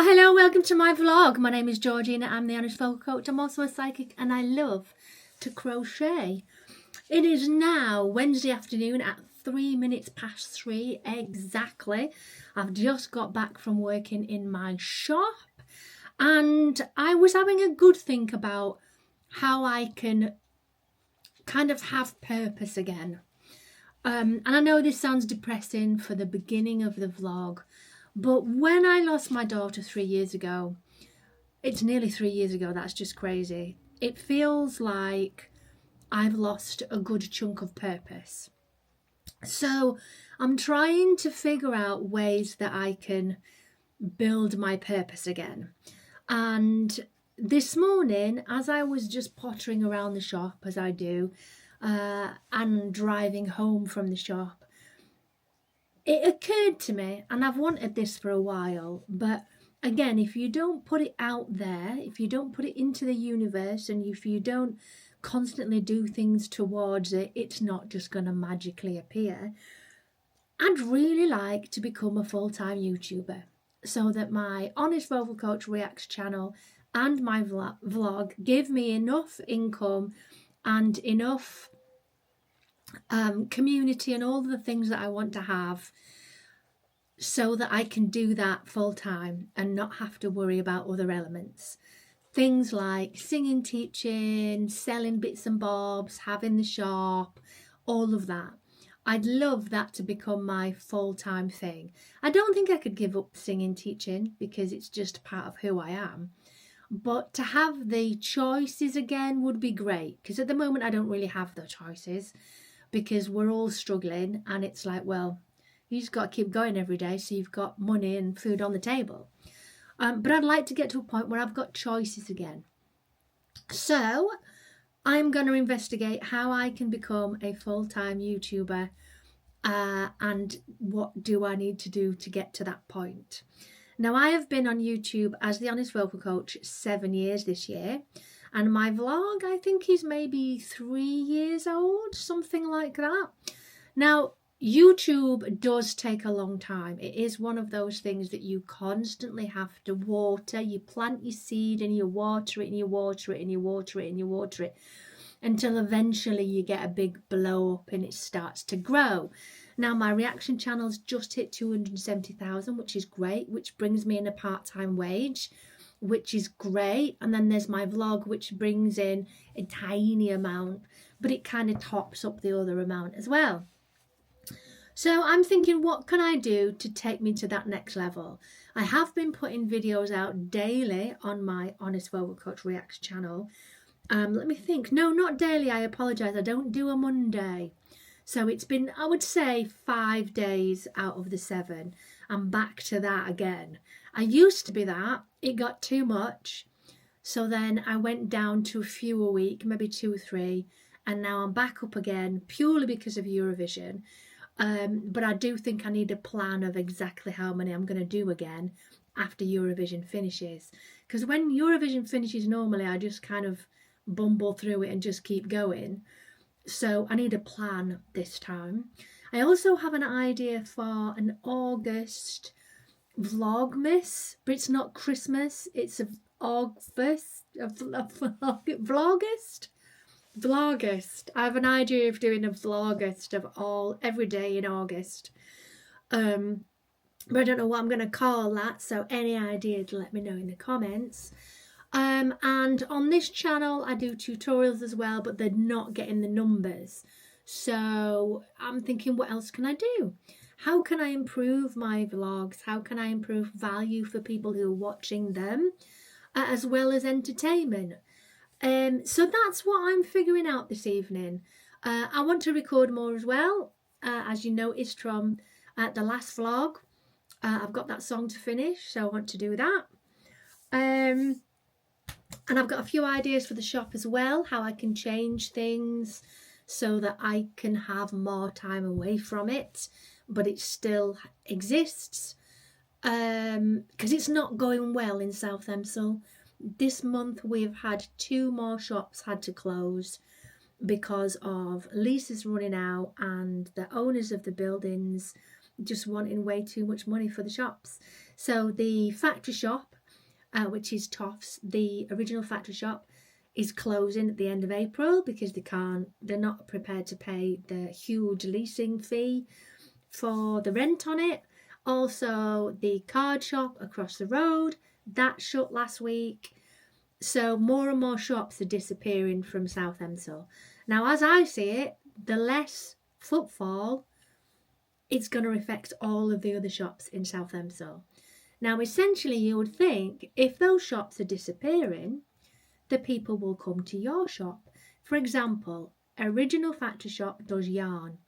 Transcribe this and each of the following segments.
Oh, hello, welcome to my vlog. My name is Georgina. I'm the Honest Vocal Coach. I'm also a psychic and I love to crochet. It is now Wednesday afternoon at 3 minutes past 3 exactly. I've just got back from working in my shop and I was having a good think about how I can kind of have purpose again. And I know this sounds depressing for the beginning of the vlog, but when I lost my daughter 3 years ago, it's nearly 3 years ago, that's just crazy. It feels like I've lost a good chunk of purpose. So I'm trying to figure out ways that I can build my purpose again. And this morning, as I was just pottering around the shop, as I do, and driving home from the shop, it occurred to me, and I've wanted this for a while, but again, if you don't put it out there, if you don't put it into the universe, and if you don't constantly do things towards it, it's not just going to magically appear. I'd really like to become a full-time YouTuber so that my Honest Vocal Coach Reacts channel and my vlog give me enough income and enough community and all the things that I want to have so that I can do that full time and not have to worry about other elements. Things like singing, teaching, selling bits and bobs, having the shop, all of that. I'd love that to become my full-time thing. I don't think I could give up singing, teaching because it's just part of who I am. But to have the choices again would be great, because at the moment I don't really have the choices because we're all struggling, and it's like, well, you just got to keep going every day so you've got money and food on the table. But I'd like to get to a point where I've got choices again. So I'm going to investigate how I can become a full-time YouTuber and what do I need to do to get to that point. Now, I have been on YouTube as the Honest Vocal Coach 7 years this year, and my vlog, I think, is maybe 3 years old, something like that. Now, YouTube does take a long time. It is one of those things that you constantly have to water. You plant your seed and you water it and you water it and you water it and you water it until eventually you get a big blow up and it starts to grow. Now, my reaction channel's just hit 270,000, which is great, which brings me in a part-time wage, which is great. And then there's my vlog, which brings in a tiny amount, but it kind of tops up the other amount as well. So I'm thinking, what can I do to take me to that next level? I have been putting videos out daily on my Honest Vocal Coach Reacts channel. Let me think. No, not daily. I apologise. I don't do a Monday. So it's been, I would say, 5 days out of the 7. I'm back to that again. I used to be that. It got too much. So then I went down to a few a week, maybe 2 or 3. And now I'm back up again purely because of Eurovision. But I do think I need a plan of exactly how many I'm going to do again after Eurovision finishes. Because when Eurovision finishes, normally I just kind of bumble through it and just keep going. So I need a plan this time. I also have an idea for an August vlogmas, but it's not Christmas. It's a vlogust. I have an idea of doing a vlogust of every day in August. But I don't know what I'm going to call that, so any ideas, let me know in the comments. And on this channel I do tutorials as well, but they're not getting the numbers. So I'm thinking, what else can I do? How can I improve my vlogs? How can I improve value for people who are watching them, as well as entertainment? So that's what I'm figuring out this evening. I want to record more as well, as you noticed from the last vlog. I've got that song to finish, so I want to do that. And I've got a few ideas for the shop as well, how I can change things so that I can have more time away from it, but it still exists. Because it's not going well in South Emsall. This month we've had 2 more shops had to close because of leases running out and the owners of the buildings just wanting way too much money for the shops. So the factory shop, which is Toffs, the original factory shop, is closing at the end of April because they're not prepared to pay the huge leasing fee for the rent on it. Also, the card shop across the road, that shut last week. So more and more shops are disappearing from South Emsall. Now, as I see it, the less footfall, it's going to affect all of the other shops in South Emsall. Now, essentially, you would think if those shops are disappearing, the people will come to your shop. For example, Original Factory Shop does yarn.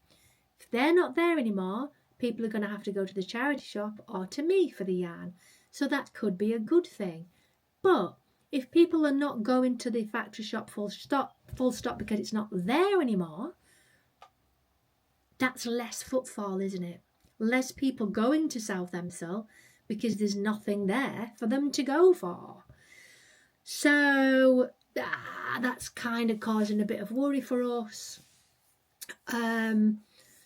If they're not there anymore, people are going to have to go to the charity shop or to me for the yarn. So that could be a good thing. But if people are not going to the factory shop full stop because it's not there anymore, that's less footfall, isn't it? Less people going to South Emsall because there's nothing there for them to go for. So that's kind of causing a bit of worry for us.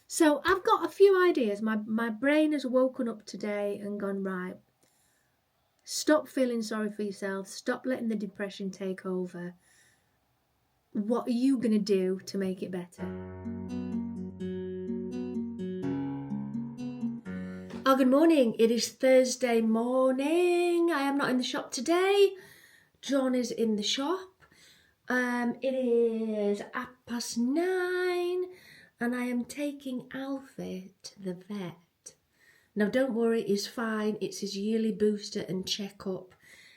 So I've got a few ideas. My brain has woken up today and gone, right, stop feeling sorry for yourself. Stop letting the depression take over. What are you going to do to make it better? Oh, good morning. It is Thursday morning. I am not in the shop today. John is in the shop. It is 9:30 and I am taking Alfie to the vet. Now, don't worry, he's fine. It's his yearly booster and checkup.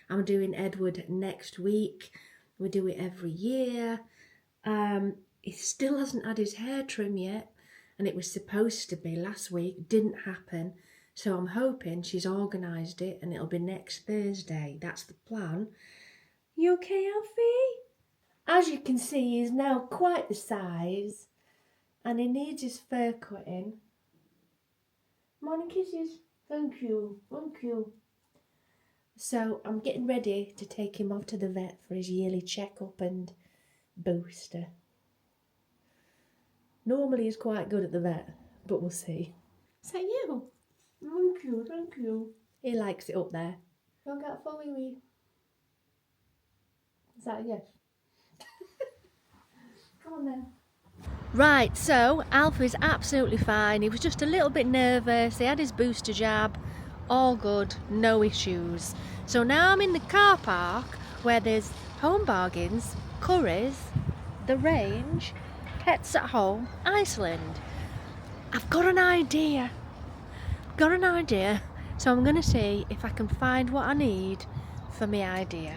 I'm doing Edward next week. We do it every year. He still hasn't had his hair trim yet, and it was supposed to be last week. Didn't happen. So I'm hoping she's organised it and it'll be next Thursday. That's the plan. You okay, Alfie? As you can see, he's now quite the size and he needs his fur cutting. Morning kisses. Thank you. Thank you. So I'm getting ready to take him off to the vet for his yearly checkup and booster. Normally he's quite good at the vet, but we'll see. Is that you? Thank you, thank you. He likes it up there. Don't get a wee wee. Is that a yes? Come on then. Right, so Alfie's absolutely fine. He was just a little bit nervous. He had his booster jab. All good, no issues. So now I'm in the car park where there's Home Bargains, Curry's, The Range, Pets at Home, Iceland. I've got an idea. So I'm going to see if I can find what I need for my idea.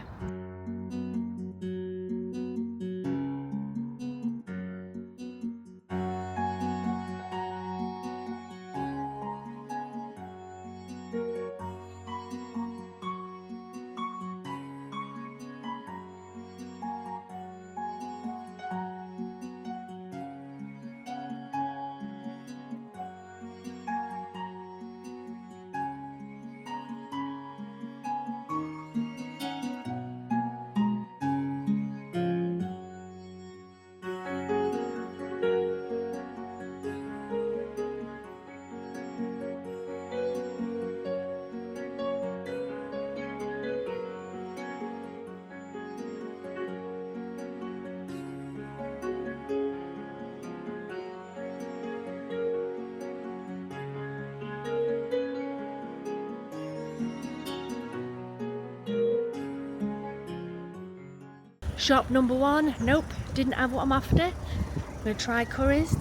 Shop number 1, nope, didn't have what I'm after. I'm going to try Curry's.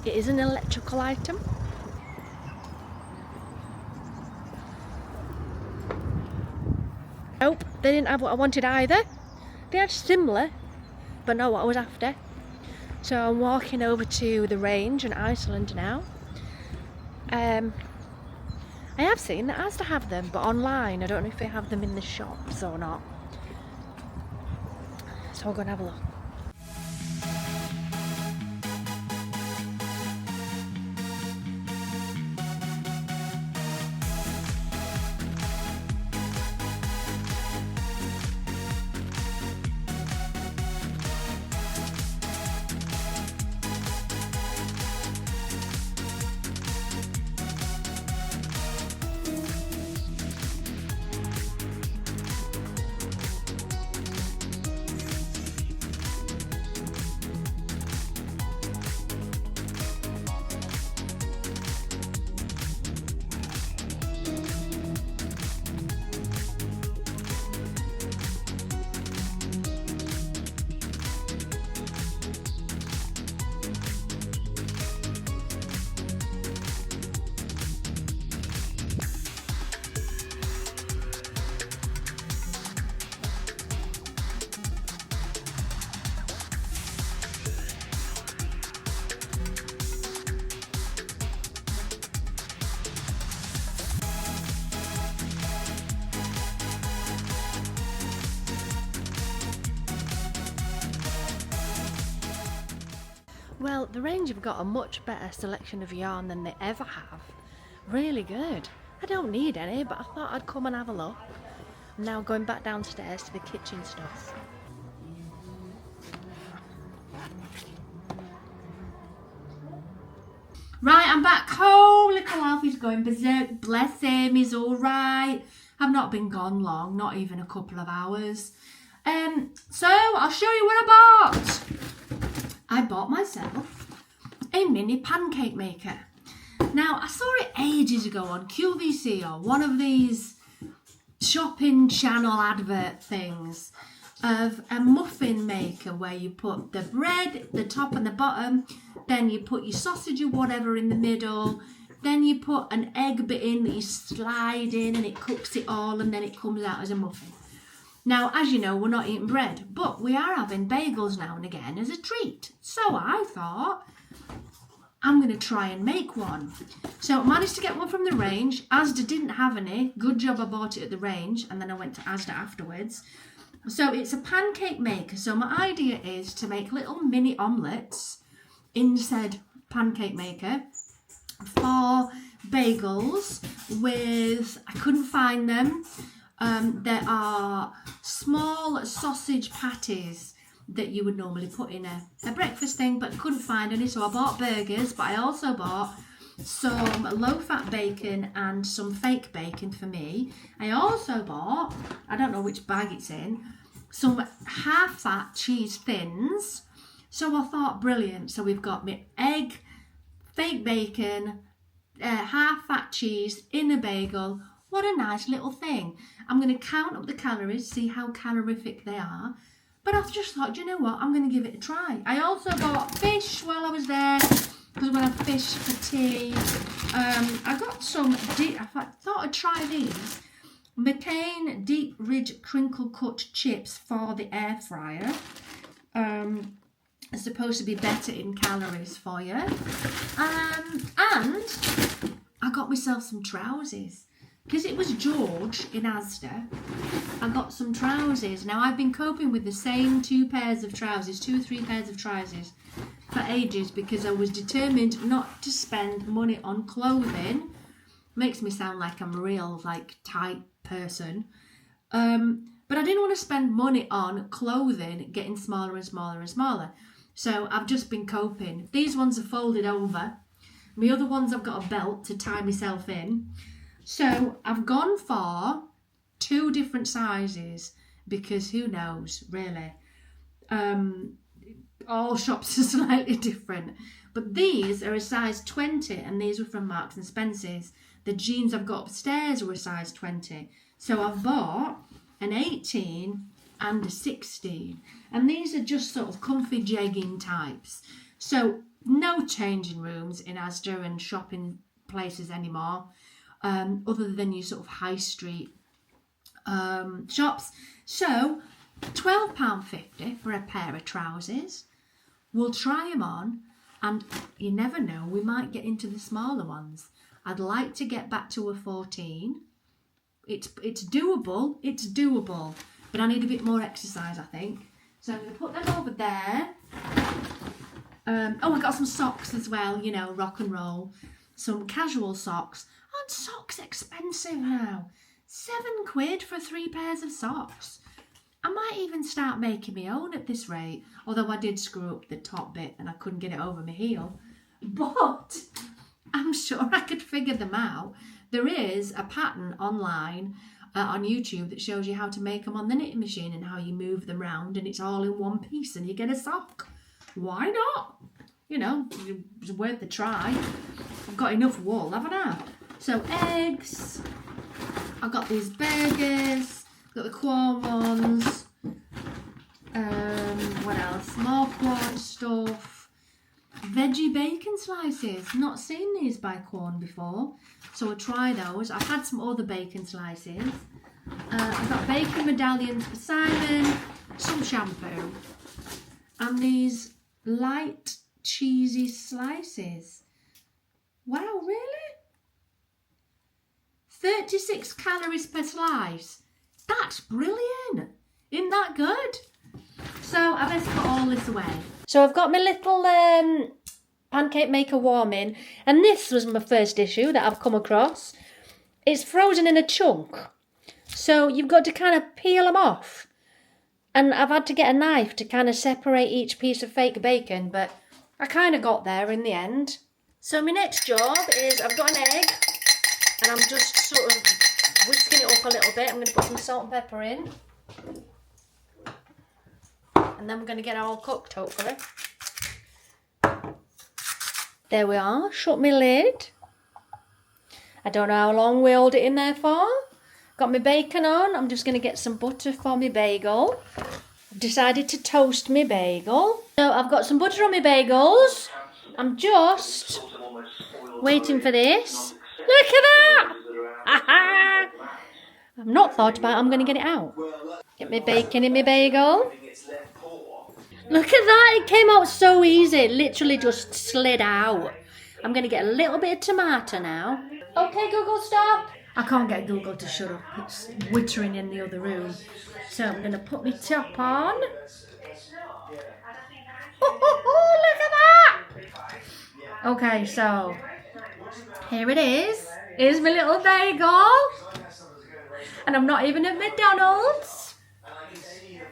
It is an electrical item. Nope, they didn't have what I wanted either. They had similar, but not what I was after. So I'm walking over to the Range in Iceland now. I have seen that Asda have them, but online. I don't know if they have them in the shops or not. So I'll go and have a look. Well, the range have got a much better selection of yarn than they ever have. Really good. I don't need any, but I thought I'd come and have a look. I'm now going back downstairs to the kitchen stuff. Right, I'm back home. Little Alfie's going berserk. Bless him, he's all right. I've not been gone long, not even a couple of hours. So I'll show you what I bought. I bought myself a mini pancake maker. Now, I saw it ages ago on QVC or one of these shopping channel advert things of a muffin maker where you put the bread, the top and the bottom, then you put your sausage or whatever in the middle, then you put an egg bit in that you slide in and it cooks it all and then it comes out as a muffin. Now, as you know, we're not eating bread, but we are having bagels now and again as a treat. So I thought, I'm going to try and make one. So I managed to get one from the range. Asda didn't have any. Good job I bought it at the range and then I went to Asda afterwards. So it's a pancake maker. So my idea is to make little mini omelettes in said pancake maker for bagels with, I couldn't find them. There are small sausage patties that you would normally put in a breakfast thing, but couldn't find any, so I bought burgers, but I also bought some low-fat bacon and some fake bacon for me. I also bought, I don't know which bag it's in, some half-fat cheese thins. So I thought, brilliant. So we've got my egg, fake bacon, half-fat cheese in a bagel. What a nice little thing. I'm going to count up the calories, see how calorific they are. But I just thought, you know what, I'm going to give it a try. I also bought fish while I was there, because when I fished for tea, I got some, I thought I'd try these. McCain deep ridge crinkle cut chips for the air fryer. It's supposed to be better in calories for you. And I got myself some trousers. Because it was George in Asda, I got some trousers. Now, I've been coping with the same 2 or 3 pairs of trousers for ages because I was determined not to spend money on clothing. Makes me sound like I'm a real, tight person. But I didn't want to spend money on clothing getting smaller and smaller and smaller. So I've just been coping. These ones are folded over. My other ones I've got a belt to tie myself in. So I've gone for 2 different sizes because who knows, really. All shops are slightly different. But these are a size 20 and these were from Marks and Spencer's. The jeans I've got upstairs were a size 20. So I've bought an 18 and a 16. And these are just sort of comfy jegging types. So no changing rooms in Asda and shopping places anymore. Other than your sort of high street shops. So £12.50 for a pair of trousers. We'll try them on and you never know, we might get into the smaller ones. I'd like to get back to a 14. It's doable, but I need a bit more exercise, I think. So I'm going to put them over there. I got some socks as well, you know, rock and roll. Some casual socks. Aren't socks expensive now? £7 for 3 pairs of socks. I might even start making my own at this rate. Although I did screw up the top bit and I couldn't get it over my heel. But I'm sure I could figure them out. There is a pattern online on YouTube that shows you how to make them on the knitting machine and how you move them round and it's all in one piece and you get a sock. Why not? You know, it's worth a try. I've got enough wool, haven't I? So eggs, I've got these burgers, got the corn ones, what else? More corn stuff, veggie bacon slices. Not seen these by Corn before, so I'll try those. I've had some other bacon slices. I've got bacon medallions for Simon, some shampoo, and these light cheesy slices. Wow, really? 36 calories per slice. That's brilliant. Isn't that good? So I best put all this away. So I've got my little pancake maker warming, and this was my first issue that I've come across. It's frozen in a chunk, so you've got to kind of peel them off. And I've had to get a knife to kind of separate each piece of fake bacon, but I kind of got there in the end. So my next job is I've got an egg, and I'm just sort of whisking it up a little bit. I'm going to put some salt and pepper in. And then we're going to get it all cooked, hopefully. There we are. Shut my lid. I don't know how long we hold it in there for. Got my bacon on. I'm just going to get some butter for my bagel. I've decided to toast my bagel. So I've got some butter on my bagels. I'm just waiting for this. Look at that! I've not thought about I'm going to get it out. Get my bacon in my bagel. Look at that, it came out so easy. It literally just slid out. I'm going to get a little bit of tomato now. Okay, Google, stop. I can't get Google to shut up. It's wittering in the other room. So I'm going to put my top on. Oh, look at that. Okay, so here it is. Here's my little bagel. And I'm not even at McDonald's.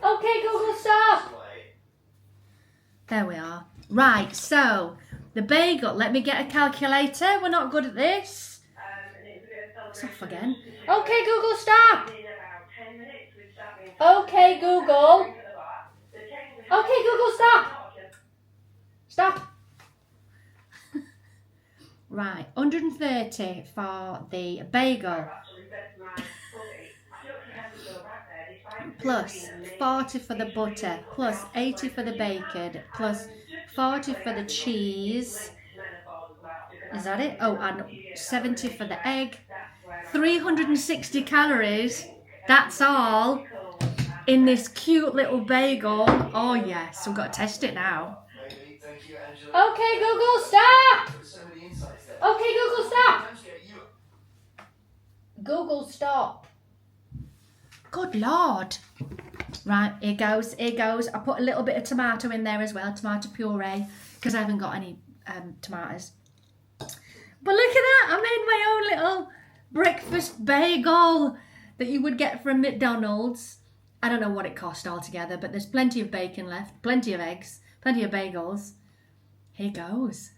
Okay, Google, stop. There we are. Right, so the bagel. Let me get a calculator. We're not good at this. It's off again. Okay, Google, stop. Okay, Google. Okay, Google, stop. Stop. Right, 130 for the bagel. Plus 40 for the butter, plus 80 for the bacon, plus 40 for the cheese. Is that it? Oh, and 70 for the egg. 360 calories. That's all in this cute little bagel. Oh yes, we've got to test it now. Okay, Google, stop! Okay, Google, stop! Google, stop. Good Lord. Right, here goes, here goes. I put a little bit of tomato in there as well, tomato puree, because I haven't got any tomatoes. But look at that, I made my own little breakfast bagel that you would get from McDonald's. I don't know what it cost altogether, but there's plenty of bacon left, plenty of eggs, plenty of bagels. Here goes.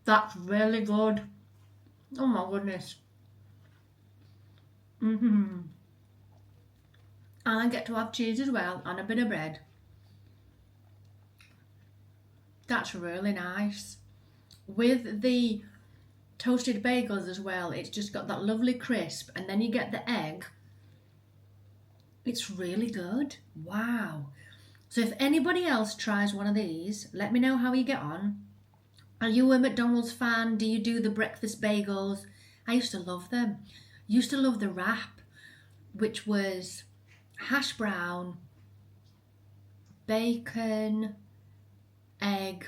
That's really good. Oh my goodness. And I get to have cheese as well and a bit of bread. That's really nice. With the toasted bagels as well, it's just got that lovely crisp, and then you get the egg. It's really good. Wow. So if anybody else tries one of these, let me know how you get on. Are you a McDonald's fan? Do you do the breakfast bagels? I used to love them. Used to love the wrap, which was hash brown, bacon, egg.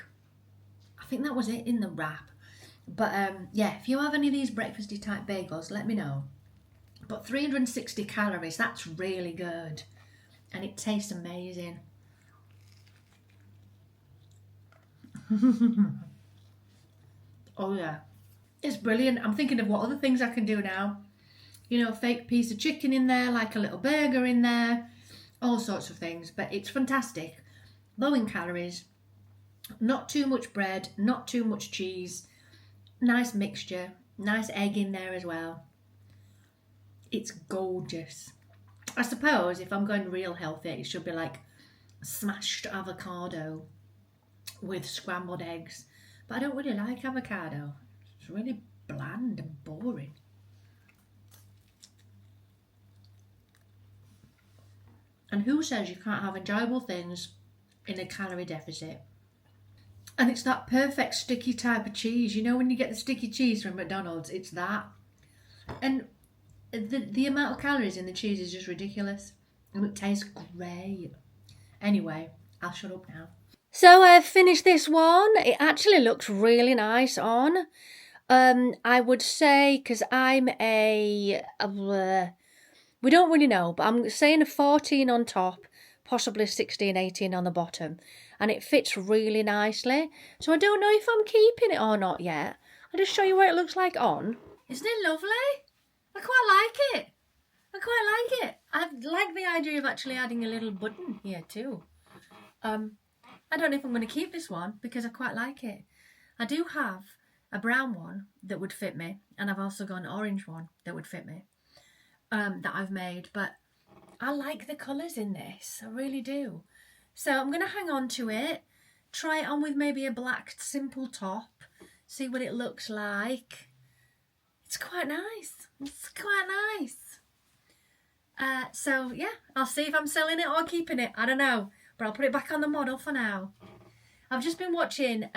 I think that was it in the wrap. But yeah, if you have any of these breakfasty type bagels, let me know. But 360 calories, that's really good. And it tastes amazing. Oh yeah, it's brilliant. I'm thinking of what other things I can do now. You know, a fake piece of chicken in there, like a little burger in there, all sorts of things. But it's fantastic. Low in calories, not too much bread, not too much cheese, nice mixture, nice egg in there as well. It's gorgeous. I suppose if I'm going real healthy, it should be like smashed avocado with scrambled eggs. But I don't really like avocado. It's really bland and boring. And who says you can't have enjoyable things in a calorie deficit? And it's that perfect sticky type of cheese. You know when you get the sticky cheese from McDonald's, it's that. And the amount of calories in the cheese is just ridiculous. And it tastes great. Anyway, I'll shut up now. So I've finished this one. It actually looks really nice on. I would say, because I'm a We don't really know, but I'm saying a 14 on top, possibly 16, 18 on the bottom. And it fits really nicely. So I don't know if I'm keeping it or not yet. I'll just show you what it looks like on. Isn't it lovely? I quite like it. I quite like it. I like the idea of actually adding a little button here too. I don't know if I'm going to keep this one because I quite like it. I do have a brown one that would fit me, and I've also got an orange one that would fit me that I've made, but I like the colours in this. I really do. So I'm going to hang on to it, try it on with maybe a black simple top, see what it looks like. It's quite nice. It's quite nice. So yeah, I'll see if I'm selling it or keeping it. I don't know, but I'll put it back on the model for now. I've just been watching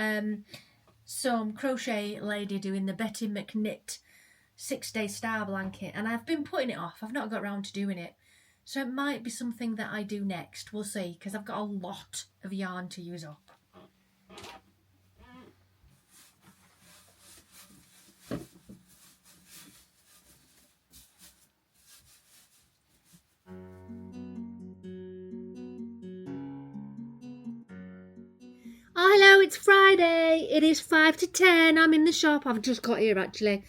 some crochet lady doing the Betty McKnit 6-day star blanket, and I've been putting it off. I've not got around to doing it. So it might be something that I do next. We'll see, because I've got a lot of yarn to use up. Oh, hello, it's Friday. It is 5 to 10. I'm in the shop. I've just got here actually.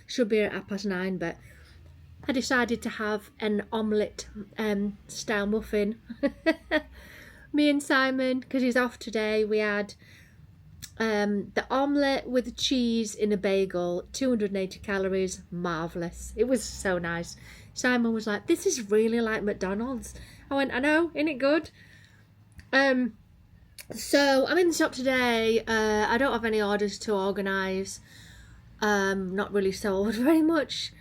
Should be here at 9:30, but I decided to have an omelette style muffin. Me and Simon, because he's off today, we had the omelette with cheese in a bagel, 280 calories, marvellous. It was so nice. Simon was like, this is really like McDonald's. I went, I know, isn't it good? So I'm in the shop today. I don't have any orders to organise. Not really sold very much.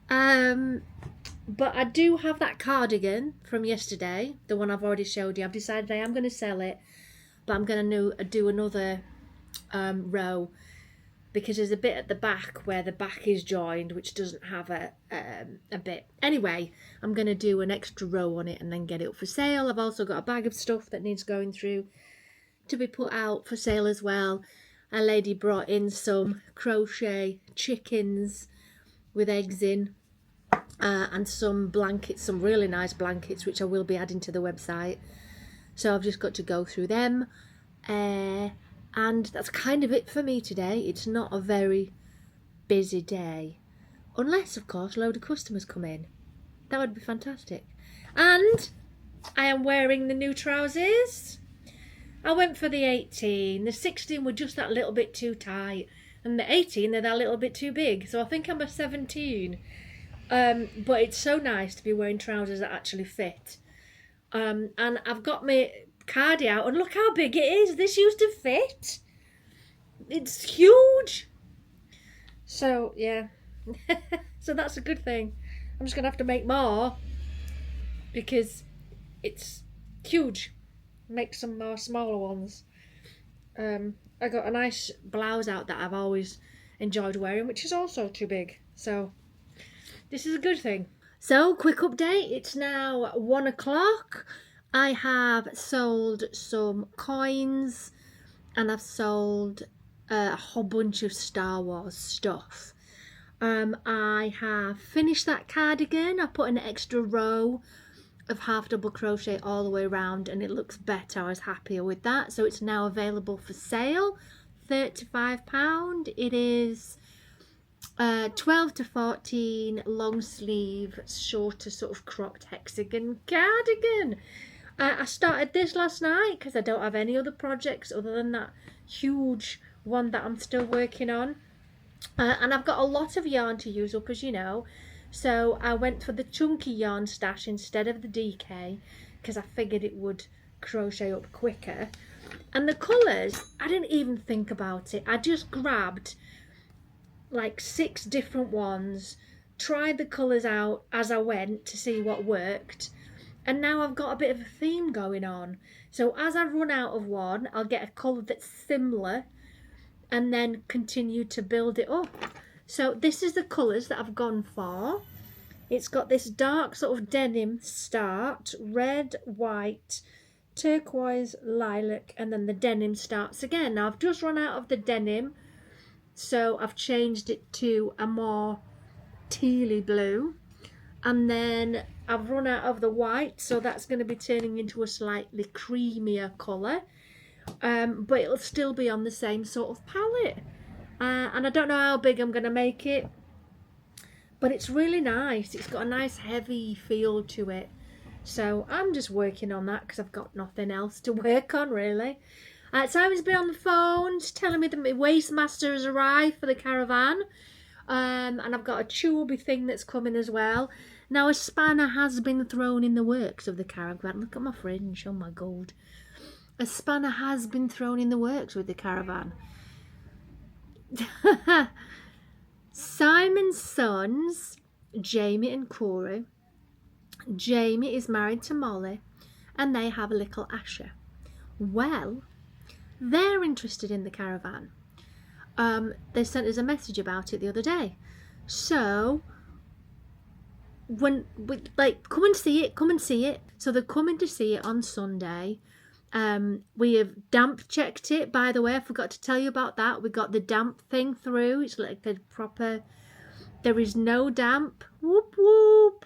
But I do have that cardigan from yesterday, the one I've already showed you. I've decided I am going to sell it, but I'm going to do another row, because there's a bit at the back where the back is joined, which doesn't have a bit. Anyway, I'm going to do an extra row on it and then get it up for sale. I've also got a bag of stuff that needs going through to be put out for sale as well. A lady brought in some crochet chickens with eggs in, and some blankets, some really nice blankets, which I will be adding to the website. So I've just got to go through them, and that's kind of it for me today. It's not a very busy day, unless of course a load of customers come in. That would be fantastic. And I am wearing the new trousers. I went for the 18. The 16 were just that little bit too tight, and the 18, they're that little bit too big. So I think I'm a 17. But it's so nice to be wearing trousers that actually fit. And I've got my cardi out, and look how big it is. This used to fit. It's huge. So yeah. So that's a good thing. I'm just gonna have to make more, because it's huge. Make some more smaller ones. I got a nice blouse out that I've always enjoyed wearing, which is also too big. So this is a good thing. So quick update. It's now 1 o'clock. I have sold some coins, and I've sold a whole bunch of Star Wars stuff. I have finished that cardigan. I put an extra row of half double crochet all the way around, and it looks better. I was happier with that. So it's now available for sale, £35. It is 12 to 14 long sleeve, shorter sort of cropped hexagon cardigan. I started this last night because I don't have any other projects other than that huge one that I'm still working on, and I've got a lot of yarn to use up, as you know. So I went for the chunky yarn stash instead of the DK, because I figured it would crochet up quicker. And the colours, I didn't even think about it. I just grabbed like 6 different ones, tried the colours out as I went to see what worked, and now I've got a bit of a theme going on. So as I run out of one, I'll get a colour that's similar and then continue to build it up. So this is the colours that I've gone for. It's got this dark sort of denim start, red, white, turquoise, lilac, and then the denim starts again. Now I've just run out of the denim, so I've changed it to a more tealy blue. And then I've run out of the white, so that's going to be turning into a slightly creamier colour. But it'll still be on the same sort of palette. And I don't know how big I'm going to make it, but it's really nice. It's got a nice heavy feel to it. So I'm just working on that because I've got nothing else to work on, really. Simon's been on the phone telling me that my Wastemaster has arrived for the Caravan. And I've got a chubby thing that's coming as well. Now, a spanner has been thrown in the works of the Caravan. Look at my fringe, oh my god. A spanner has been thrown in the works with the Caravan. Simon's sons, Jamie and Corey. Jamie is married to Molly, and they have a little Asher. Well, they're interested in the Caravan. They sent us a message about it the other day. So, when we come and see it. So they're coming to see it on Sunday. We have damp checked it, by the way. I forgot to tell you about that. We got the damp thing through. It's like the proper. There is no damp. Whoop whoop.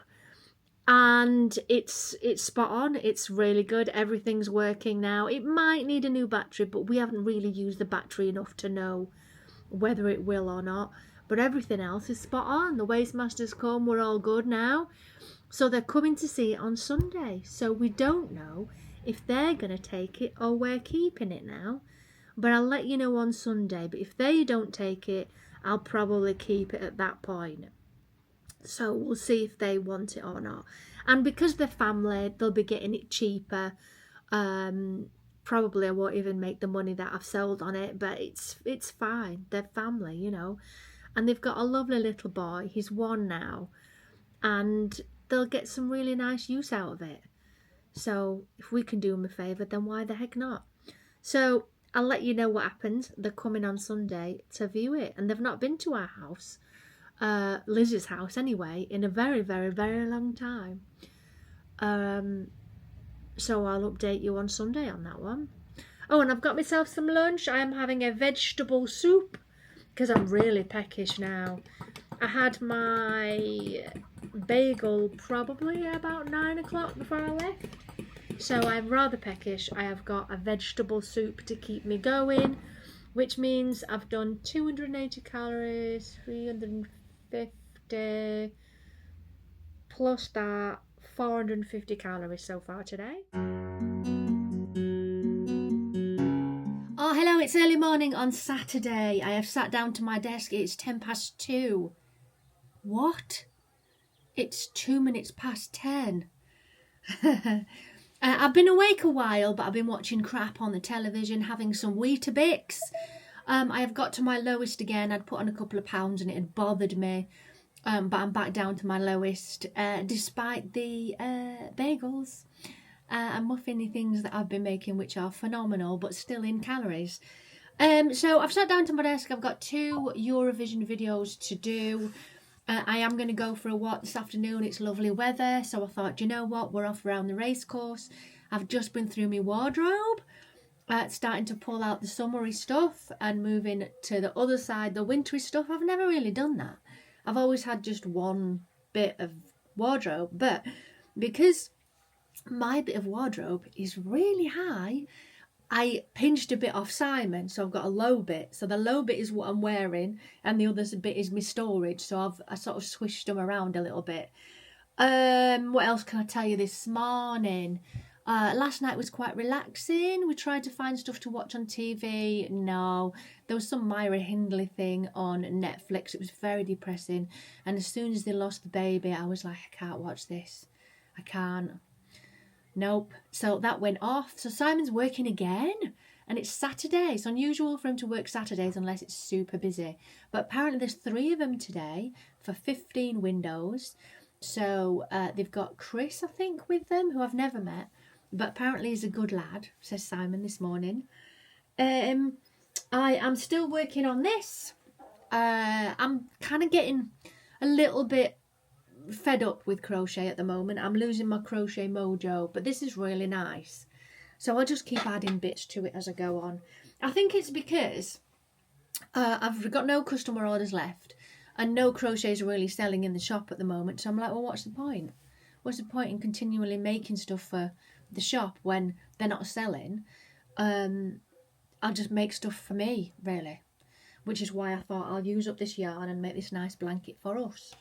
And it's spot on. It's really good. Everything's working now. It might need a new battery, but we haven't really used the battery enough to know whether it will or not. But everything else is spot on. The Wastemaster's come. We're all good now. So they're coming to see it on Sunday. So we don't know if they're going to take it or we're keeping it now. But I'll let you know on Sunday. But if they don't take it, I'll probably keep it at that point. So we'll see if they want it or not. And because they're family, they'll be getting it cheaper. Probably I won't even make the money that I've sold on it, but it's fine. They're family, you know. And they've got a lovely little boy. He's 1 now. And they'll get some really nice use out of it. So if we can do them a favour, then why the heck not? So I'll let you know what happens. They're coming on Sunday to view it. And they've not been to our house. Liz's house anyway, in a very, very, very long time. So I'll update you on Sunday on that one. Oh, and I've got myself some lunch. I am having a vegetable soup because I'm really peckish now. I had my bagel probably about 9 o'clock before I left. So I'm rather peckish. I have got a vegetable soup to keep me going, which means I've done 280 calories, 350, plus that 450 calories so far today. Oh, hello, it's early morning on Saturday. I have sat down to my desk. It's 2:10. What? It's 2 minutes past 10. I've been awake a while, but I've been watching crap on the television, having some Weetabix. I have got to my lowest again. I'd put on a couple of pounds and it had bothered me. But I'm back down to my lowest, despite the bagels and muffiny things that I've been making, which are phenomenal, but still in calories. So I've sat down to my desk. I've got 2 Eurovision videos to do. I am going to go for a walk this afternoon. It's lovely weather, so I thought, you know what, we're off around the racecourse. I've just been through my wardrobe, starting to pull out the summery stuff and moving to the other side, the wintry stuff. I've never really done that. I've always had just one bit of wardrobe, but because my bit of wardrobe is really high, I pinched a bit off Simon, so I've got a low bit. So the low bit is what I'm wearing, and the other bit is my storage. So I sort of swished them around a little bit. What else can I tell you this morning? Last night was quite relaxing. We tried to find stuff to watch on TV. No, there was some Myra Hindley thing on Netflix. It was very depressing. And as soon as they lost the baby, I was like, I can't watch this. I can't. Nope. So that went off. So Simon's working again. And it's Saturday. It's unusual for him to work Saturdays unless it's super busy. But apparently there's 3 of them today for 15 windows. So they've got Chris, I think, with them, who I've never met. But apparently he's a good lad, says Simon this morning. I am still working on this. I'm kind of getting a little bit fed up with crochet at the moment. I'm losing my crochet mojo, but this is really nice. So I'll just keep adding bits to it as I go on. I think it's because I've got no customer orders left and no crochets are really selling in the shop at the moment. So I'm like, well, what's the point? what's the point in continually making stuff for the shop when they're not selling? I'll just make stuff for me, really. Which is why I thought I'll use up this yarn and make this nice blanket for us.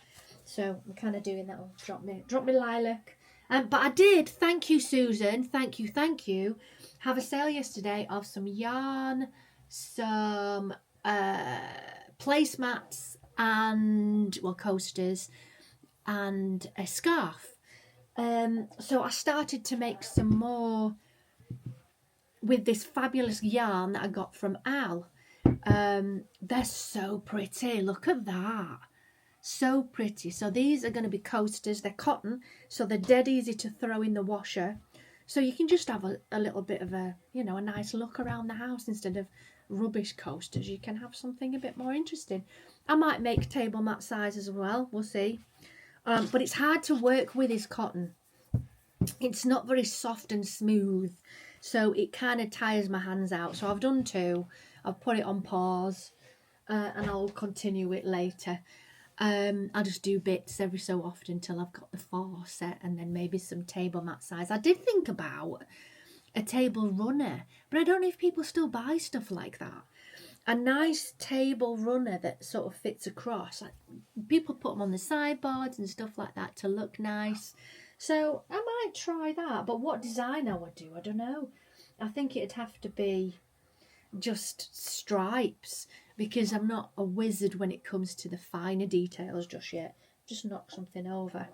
So I'm kind of doing that. I'll drop me lilac. But I did, thank you, Susan, thank you, have a sale yesterday of some yarn, some placemats and, well, coasters, and a scarf. So I started to make some more with this fabulous yarn that I got from Al. They're so pretty, look at that. So pretty. So these are going to be coasters. They're cotton, so they're dead easy to throw in the washer. So you can just have a little bit of a, you know, a nice look around the house instead of rubbish coasters. You can have something a bit more interesting. I might make table mat size as well. We'll see. But it's hard to work with this cotton. It's not very soft and smooth, so it kind of tires my hands out. So I've done two. I've put it on pause, and I'll continue it later. I'll just do bits every so often till I've got the 4 set, and then maybe some table mat size. I did think about a table runner, but I don't know if people still buy stuff like that. A nice table runner that sort of fits across. People put them on the sideboards and stuff like that to look nice. So I might try that, but what design I would do, I don't know. I think it'd have to be just stripes, because I'm not a wizard when it comes to the finer details just yet. Just knock something over.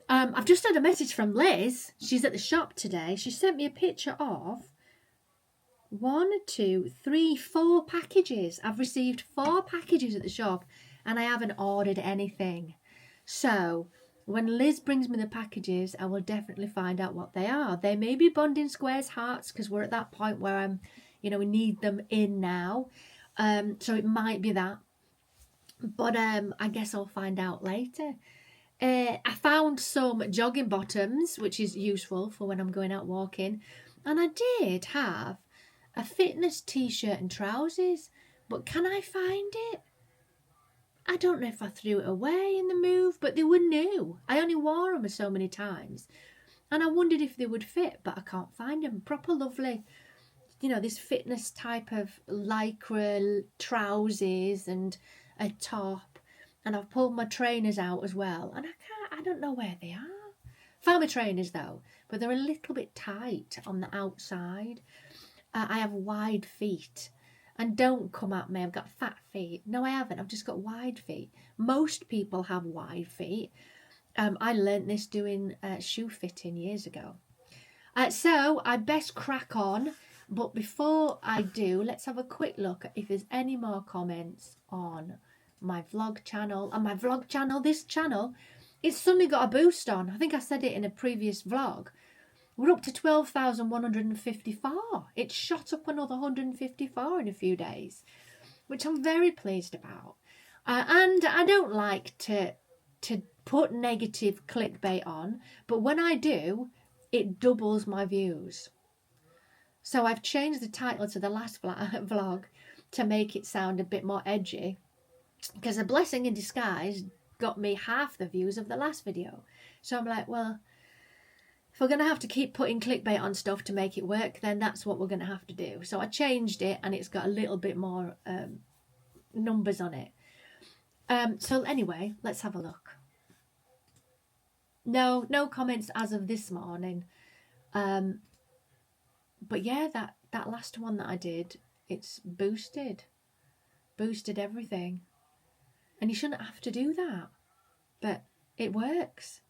I've just had a message from Liz. She's at the shop today. She sent me a picture of 1, 2, 3, 4 packages. I've received 4 packages at the shop and I haven't ordered anything. So when Liz brings me the packages, I will definitely find out what they are. They may be bonding squares, hearts, because we're at that point where we need them in now. So it might be that. But I guess I'll find out later. I found some jogging bottoms, which is useful for when I'm going out walking. And I did have a fitness t-shirt and trousers. But can I find it? I don't know if I threw it away in the move, but they were new. I only wore them so many times. And I wondered if they would fit, but I can't find them. Proper lovely, this fitness type of lycra trousers and a top. And I've pulled my trainers out as well. And I don't know where they are. Found my trainers though, but they're a little bit tight on the outside. I have wide feet. And don't come at me, I've got fat feet. No, I haven't. I've just got wide feet. Most people have wide feet. I learnt this doing shoe fitting years ago. So I best crack on. But before I do, let's have a quick look at if there's any more comments on my vlog channel. And my vlog channel, this channel, it's suddenly got a boost on. I think I said it in a previous vlog. We're up to 12,154. It's shot up another 154 in a few days, which I'm very pleased about. And I don't like to put negative clickbait on, but when I do, it doubles my views. So I've changed the title to the last vlog to make it sound a bit more edgy, because a blessing in disguise got me half the views of the last video. So I'm like, well, if we're going to have to keep putting clickbait on stuff to make it work, then that's what we're going to have to do. So I changed it and it's got a little bit more numbers on it. So anyway, let's have a look. No comments as of this morning. But yeah, that last one that I did, it's boosted everything. And you shouldn't have to do that, but it works.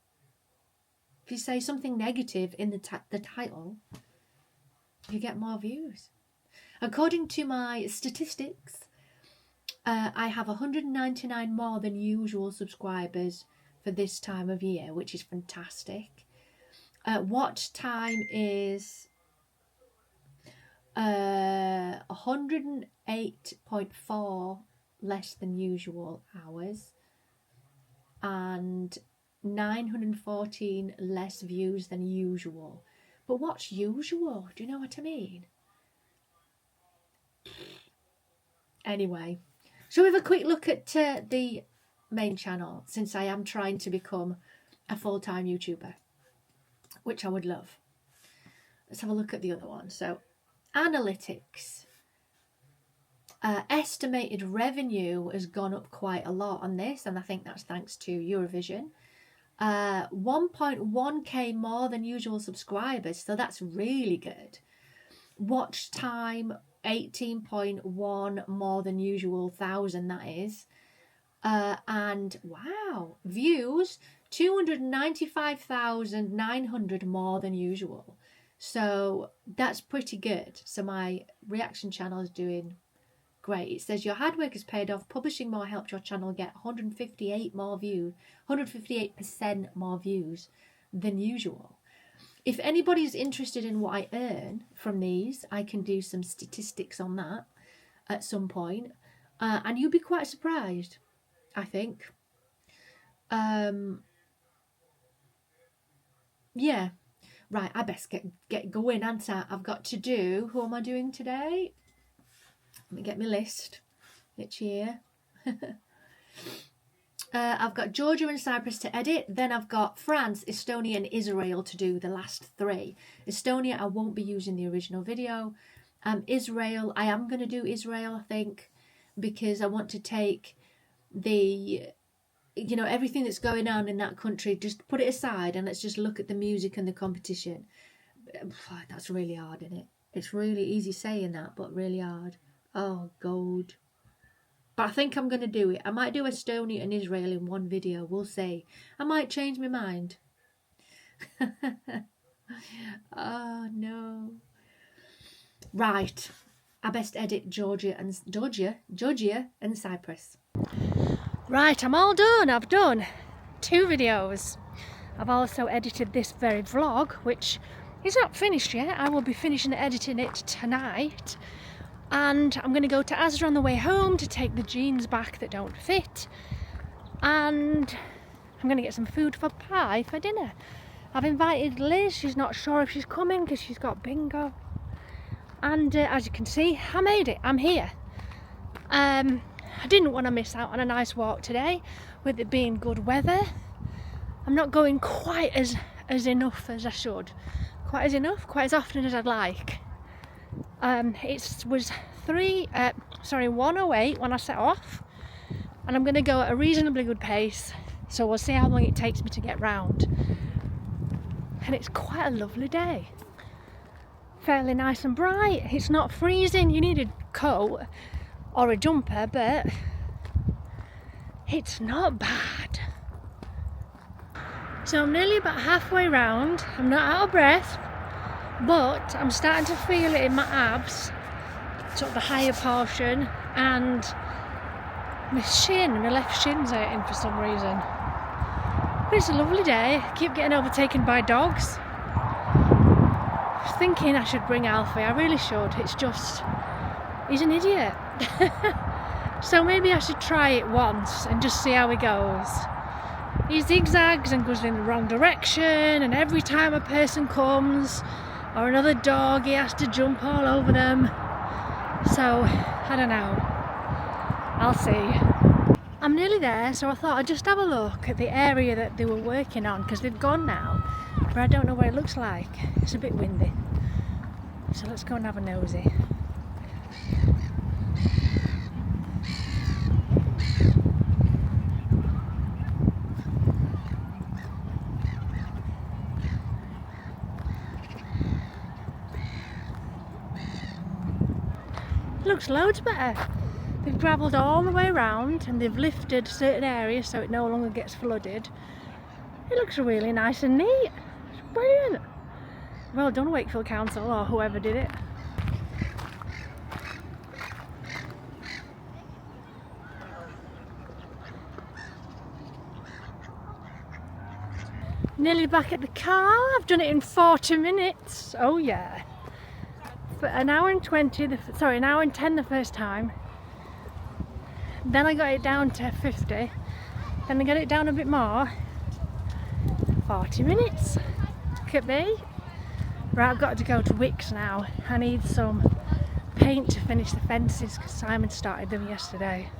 If you say something negative in the title, you get more views. According to my statistics, I have 199 more than usual subscribers for this time of year, which is fantastic. Watch time is 108.4 less than usual hours, and 914 less views than usual. But what's usual? Do you know what I mean? Anyway, shall we have a quick look at the main channel, since I am trying to become a full-time YouTuber, which I would love. Let's have a look at the other one. So, analytics. Estimated revenue has gone up quite a lot on this, and I think that's thanks to Eurovision. 1.1k more than usual subscribers, so that's really good. Watch time 18.1 more than usual, 1,000 that is. And wow, views 295,900 more than usual. So that's pretty good. So my reaction channel is doing great. It says your hard work has paid off. Publishing more helped your channel get 158% more views than usual. If anybody's interested in what I earn from these, I can do some statistics on that at some point. And you'll be quite surprised, I think. Yeah. Right, I best get going, ain't I? I've got to do... Who am I doing today? Let me get my list. It's here. I've got Georgia and Cyprus to edit. Then I've got France, Estonia and Israel to do the last 3. Estonia, I won't be using the original video. Israel, I am going to do Israel, I think, because I want to take the... You know, everything that's going on in that country, just put it aside and let's just look at the music and the competition. That's really hard, isn't it? It's really easy saying that, but really hard. Oh, God. But I think I'm going to do it. I might do Estonia and Israel in one video. We'll see. I might change my mind. Oh, no. Right. I best edit Georgia and Cyprus. Right, I'm all done. I've done 2 videos. I've also edited this very vlog, which is not finished yet. I will be finishing editing it tonight. And I'm going to go to Asda on the way home to take the jeans back that don't fit. And I'm going to get some food for pie for dinner. I've invited Liz. She's not sure if she's coming because she's got bingo. And as you can see, I made it. I'm here. I didn't want to miss out on a nice walk today with it being good weather. I'm not going quite as enough as I should. Quite as often as I'd like. It was 1:08 when I set off, and I'm going to go at a reasonably good pace, so we'll see how long it takes me to get round. And it's quite a lovely day. Fairly nice and bright. It's not freezing. You need a coat or a jumper, but it's not bad. So I'm nearly about halfway round. I'm not out of breath, but I'm starting to feel it in my abs, sort of the higher portion, and my left shin's hurting for some reason. But it's a lovely day. I keep getting overtaken by dogs. I was thinking I should bring Alfie. I really should. It's just, he's an idiot. So maybe I should try it once and just see how he goes. He zigzags and goes in the wrong direction, and every time a person comes or another dog, he has to jump all over them. So I don't know, I'll see. I'm nearly there, so I thought I'd just have a look at the area that they were working on, because they've gone now, but I don't know what it looks like. It's a bit windy, so let's go and have a nosy. Looks loads better. They've gravelled all the way around and they've lifted certain areas so it no longer gets flooded. It looks really nice and neat. It's brilliant. Well done, Wakefield Council, or whoever did it. Nearly back at the car. I've done it in 40 minutes. Oh yeah. For an hour and 10 the first time. Then I got it down to 50. Then I got it down a bit more. 40 minutes. Look at me. Right, I've got to go to Wickes now. I need some paint to finish the fences because Simon started them yesterday.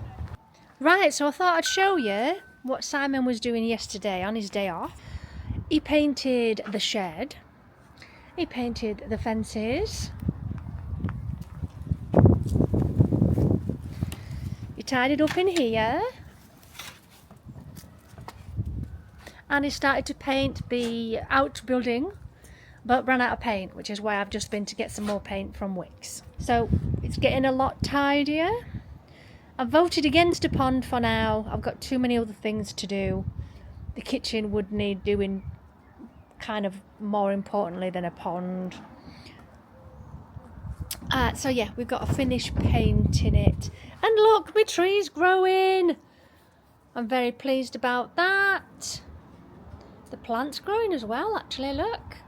Right, so I thought I'd show you what Simon was doing yesterday on his day off. he painted the shed, he painted the fences, he tidied up in here, and he started to paint the outbuilding, but ran out of paint, which is why I've just been to get some more paint from Wix. So it's getting a lot tidier. I've voted against a pond for now. I've got too many other things to do. The kitchen would need doing kind of more importantly than a pond. So yeah, we've got to finish painting it. And look, my tree's growing. I'm very pleased about that. The plant's growing as well, actually, look.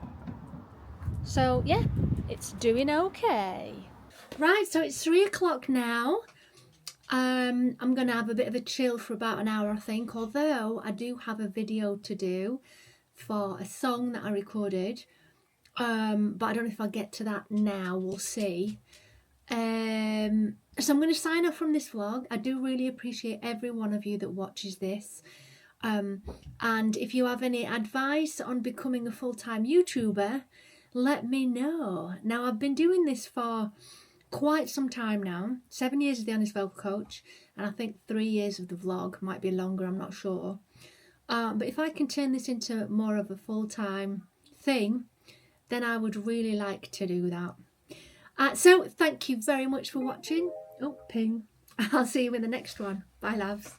So yeah, it's doing okay. Right, so it's 3 o'clock now. I'm going to have a bit of a chill for about an hour, I think, although I do have a video to do for a song that I recorded, but I don't know if I'll get to that now, we'll see. So I'm going to sign off from this vlog. I do really appreciate every one of you that watches this, and if you have any advice on becoming a full-time YouTuber, let me know. Now, I've been doing this for quite some time now. 7 years as the Honest Vocal Coach, and I think 3 years of the vlog, might be longer, I'm not sure. But if I can turn this into more of a full-time thing, then I would really like to do that. So thank you very much for watching. Oh, ping. I'll see you in the next one. Bye, loves.